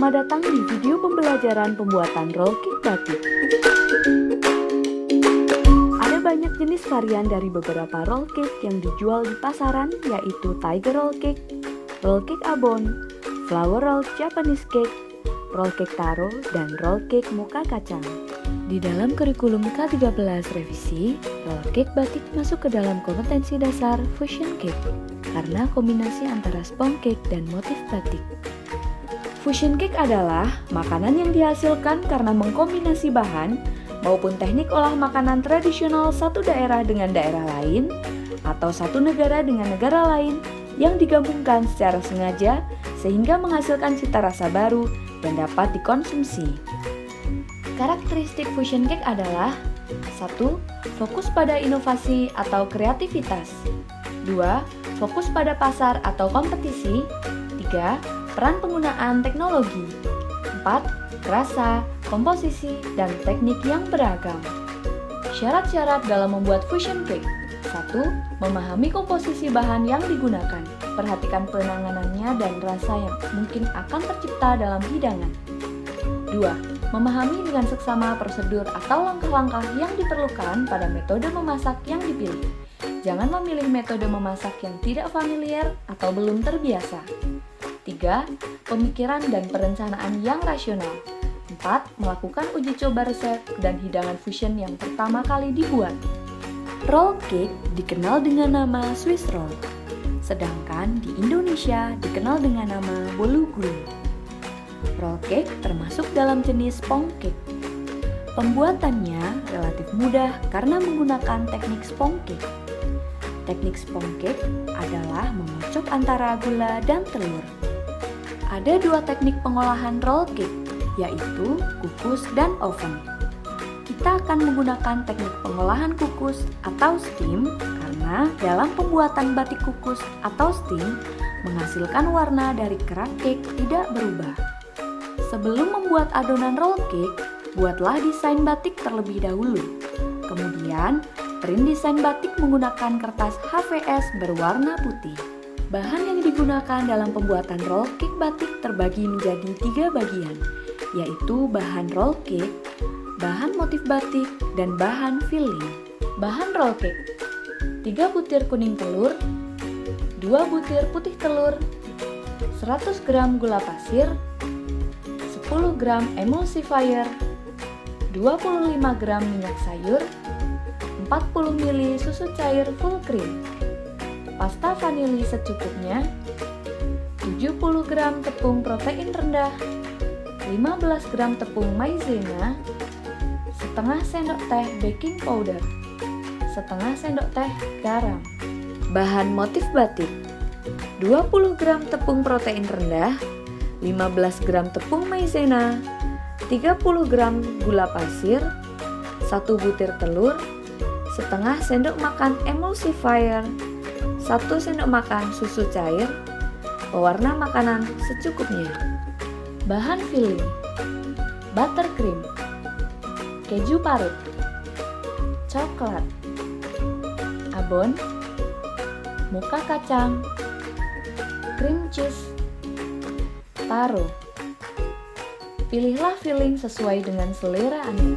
Selamat datang di video pembelajaran pembuatan roll cake batik. Ada banyak jenis varian dari beberapa roll cake yang dijual di pasaran, yaitu tiger roll cake abon, flower roll Japanese cake, roll cake taro, dan roll cake mocha kacang. Di dalam kurikulum K13 revisi, roll cake batik masuk ke dalam kompetensi dasar fusion cake karena kombinasi antara spong cake dan motif batik. Fusion cake adalah makanan yang dihasilkan karena mengkombinasi bahan maupun teknik olah makanan tradisional satu daerah dengan daerah lain atau satu negara dengan negara lain yang digabungkan secara sengaja sehingga menghasilkan cita rasa baru dan dapat dikonsumsi. Karakteristik fusion cake adalah 1. Fokus pada inovasi atau kreativitas. 2. Fokus pada pasar atau kompetisi. 3. Peran penggunaan teknologi. 4. Rasa, komposisi, dan teknik yang beragam. Syarat-syarat dalam membuat fusion cake. 1. Memahami komposisi bahan yang digunakan. Perhatikan penanganannya dan rasa yang mungkin akan tercipta dalam hidangan. 2. Memahami dengan seksama prosedur atau langkah-langkah yang diperlukan pada metode memasak yang dipilih. Jangan memilih metode memasak yang tidak familiar atau belum terbiasa. 3. Pemikiran dan perencanaan yang rasional. 4. Melakukan uji coba resep dan hidangan fusion yang pertama kali dibuat. Roll cake dikenal dengan nama Swiss roll, sedangkan di Indonesia dikenal dengan nama bolu gulung. Roll cake termasuk dalam jenis spong cake. Pembuatannya relatif mudah karena menggunakan teknik spong cake. Teknik spong cake adalah mengocok antara gula dan telur. Ada 2 teknik pengolahan roll cake, yaitu kukus dan oven. Kita akan menggunakan teknik pengolahan kukus atau steam karena dalam pembuatan batik kukus atau steam menghasilkan warna dari kerak cake tidak berubah. Sebelum membuat adonan roll cake, buatlah desain batik terlebih dahulu. Kemudian, print desain batik menggunakan kertas HVS berwarna putih. Bahan yang digunakan dalam pembuatan roll cake batik terbagi menjadi 3 bagian, yaitu bahan roll cake, bahan motif batik, dan bahan filling. Bahan roll cake: 3 butir kuning telur, 2 butir putih telur, 100 gram gula pasir, 10 gram emulsifier, 25 gram minyak sayur, 40 ml susu cair full cream, pasta vanili secukupnya, 70 gram tepung protein rendah, 15 gram tepung maizena, setengah sendok teh baking powder, setengah sendok teh garam. Bahan motif batik: 20 gram tepung protein rendah, 15 gram tepung maizena, 30 gram gula pasir, 1 butir telur, setengah sendok makan emulsifier, 1 sendok makan susu cair, pewarna makanan secukupnya. Bahan filling: buttercream, keju parut, coklat, abon, mocha kacang, cream cheese, taro. Pilihlah filling sesuai dengan selera Anda.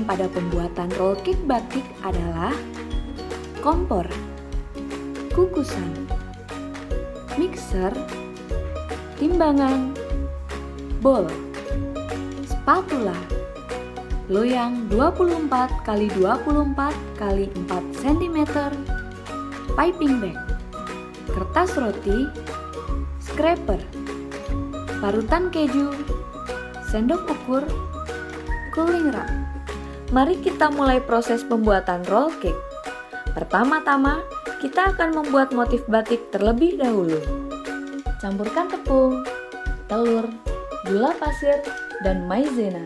Pada pembuatan roll cake batik adalah kompor, kukusan, mixer, timbangan, bowl, spatula, loyang 24 x 24 x 4 cm, piping bag, kertas roti, scraper, parutan keju, sendok ukur, cooling rack. Mari kita mulai proses pembuatan roll cake. Pertama-tama, kita akan membuat motif batik terlebih dahulu. Campurkan tepung, telur, gula pasir, dan maizena.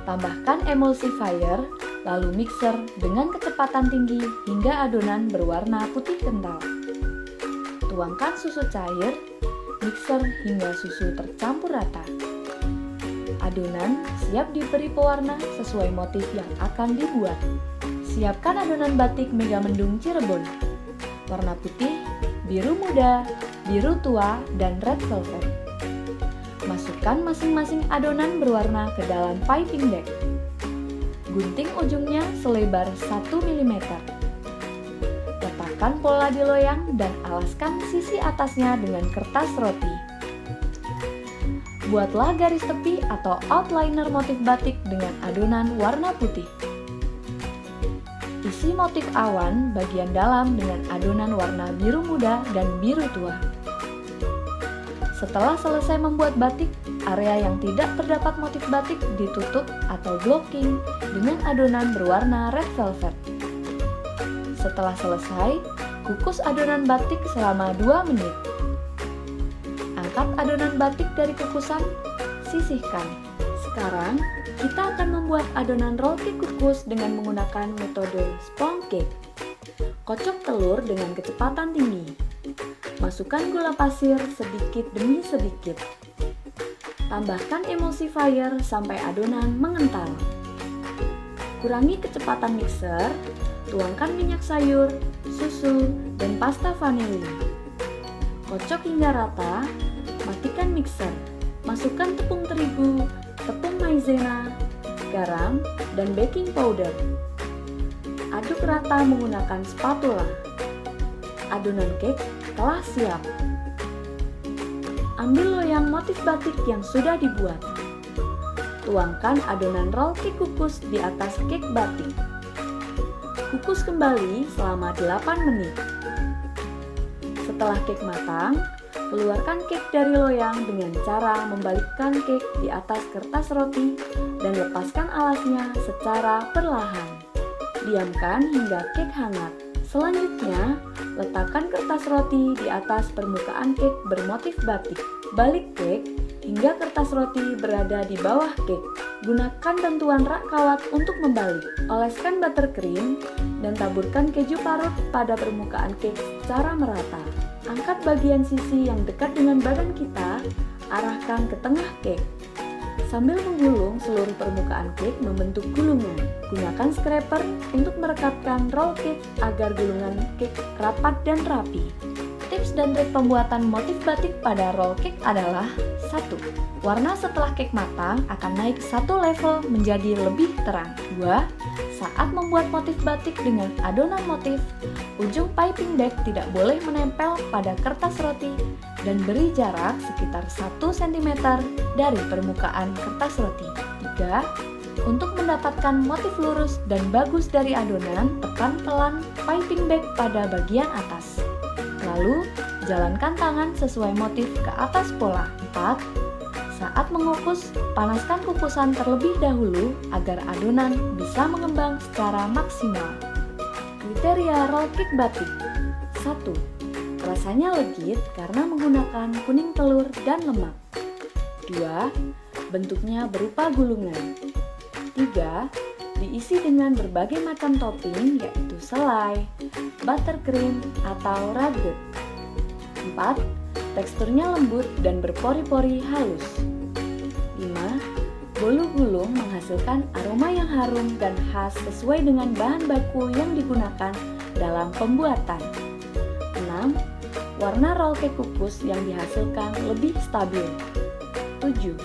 Tambahkan emulsifier, lalu mixer dengan kecepatan tinggi hingga adonan berwarna putih kental. Tuangkan susu cair, mixer hingga susu tercampur rata. Adonan siap diberi pewarna sesuai motif yang akan dibuat. Siapkan adonan batik Mega Mendung Cirebon. Warna putih, biru muda, biru tua, dan red velvet. Masukkan masing-masing adonan berwarna ke dalam piping bag. Gunting ujungnya selebar 1 mm. Letakkan pola di loyang dan alaskan sisi atasnya dengan kertas roti. Buatlah garis tepi atau outliner motif batik dengan adonan warna putih. Isi motif awan bagian dalam dengan adonan warna biru muda dan biru tua. Setelah selesai membuat batik, area yang tidak terdapat motif batik ditutup atau blocking dengan adonan berwarna red velvet. Setelah selesai, kukus adonan batik selama 2 menit. Angkat adonan batik dari kukusan, sisihkan. Sekarang, kita akan membuat adonan roll cake kukus dengan menggunakan metode sponge cake. Kocok telur dengan kecepatan tinggi. Masukkan gula pasir sedikit demi sedikit. Tambahkan emulsifier sampai adonan mengental. Kurangi kecepatan mixer, tuangkan minyak sayur, susu, dan pasta vanili. Kocok hingga rata, matikan mixer. Masukkan tepung terigu, tepung maizena, garam, dan baking powder. Aduk rata menggunakan spatula. Adonan cake telah siap. Ambil loyang motif batik yang sudah dibuat. Tuangkan adonan roll cake kukus di atas cake batik. Kukus kembali selama 8 menit. Setelah cake matang, keluarkan cake dari loyang dengan cara membalikkan cake di atas kertas roti dan lepaskan alasnya secara perlahan. Diamkan hingga cake hangat. Selanjutnya, letakkan kertas roti di atas permukaan cake bermotif batik. Balik cake hingga kertas roti berada di bawah cake. Gunakan bantuan rak kawat untuk membalik. Oleskan buttercream dan taburkan keju parut pada permukaan cake secara merata. Angkat bagian sisi yang dekat dengan badan kita, arahkan ke tengah cake. Sambil menggulung seluruh permukaan cake membentuk gulungan. Gunakan scraper untuk merekatkan roll cake agar gulungan cake rapat dan rapi. Tips dan trik pembuatan motif batik pada roll cake adalah: 1. Warna setelah cake matang akan naik 1 level menjadi lebih terang. 2. Saat membuat motif batik dengan adonan motif, ujung piping bag tidak boleh menempel pada kertas roti dan beri jarak sekitar 1 cm dari permukaan kertas roti. 3. Untuk mendapatkan motif lurus dan bagus dari adonan, tekan pelan piping bag pada bagian atas. Lalu, jalankan tangan sesuai motif ke atas pola. 4. Saat mengukus, panaskan kukusan terlebih dahulu agar adonan bisa mengembang secara maksimal. Kriteria roll cake batik: 1. Rasanya legit karena menggunakan kuning telur dan lemak. 2. Bentuknya berupa gulungan. 3. Diisi dengan berbagai macam topping yaitu selai, buttercream, atau ragut. 4. Teksturnya lembut dan berpori-pori halus. 5. Bolu gulung menghasilkan aroma yang harum dan khas sesuai dengan bahan baku yang digunakan dalam pembuatan. 6. Warna roll cake kukus yang dihasilkan lebih stabil. 7.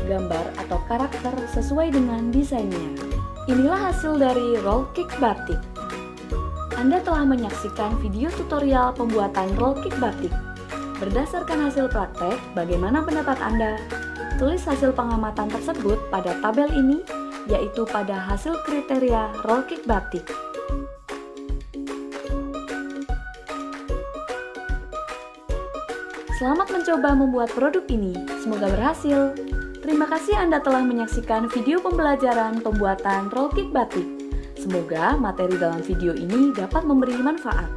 Gambar atau karakter sesuai dengan desainnya. Inilah hasil dari roll cake batik. Anda telah menyaksikan video tutorial pembuatan roll cake batik. Berdasarkan hasil praktek, bagaimana pendapat Anda? Tulis hasil pengamatan tersebut pada tabel ini, yaitu pada hasil kriteria roll cake batik. Selamat mencoba membuat produk ini, semoga berhasil. Terima kasih Anda telah menyaksikan video pembelajaran pembuatan roll cake batik. Semoga materi dalam video ini dapat memberi manfaat.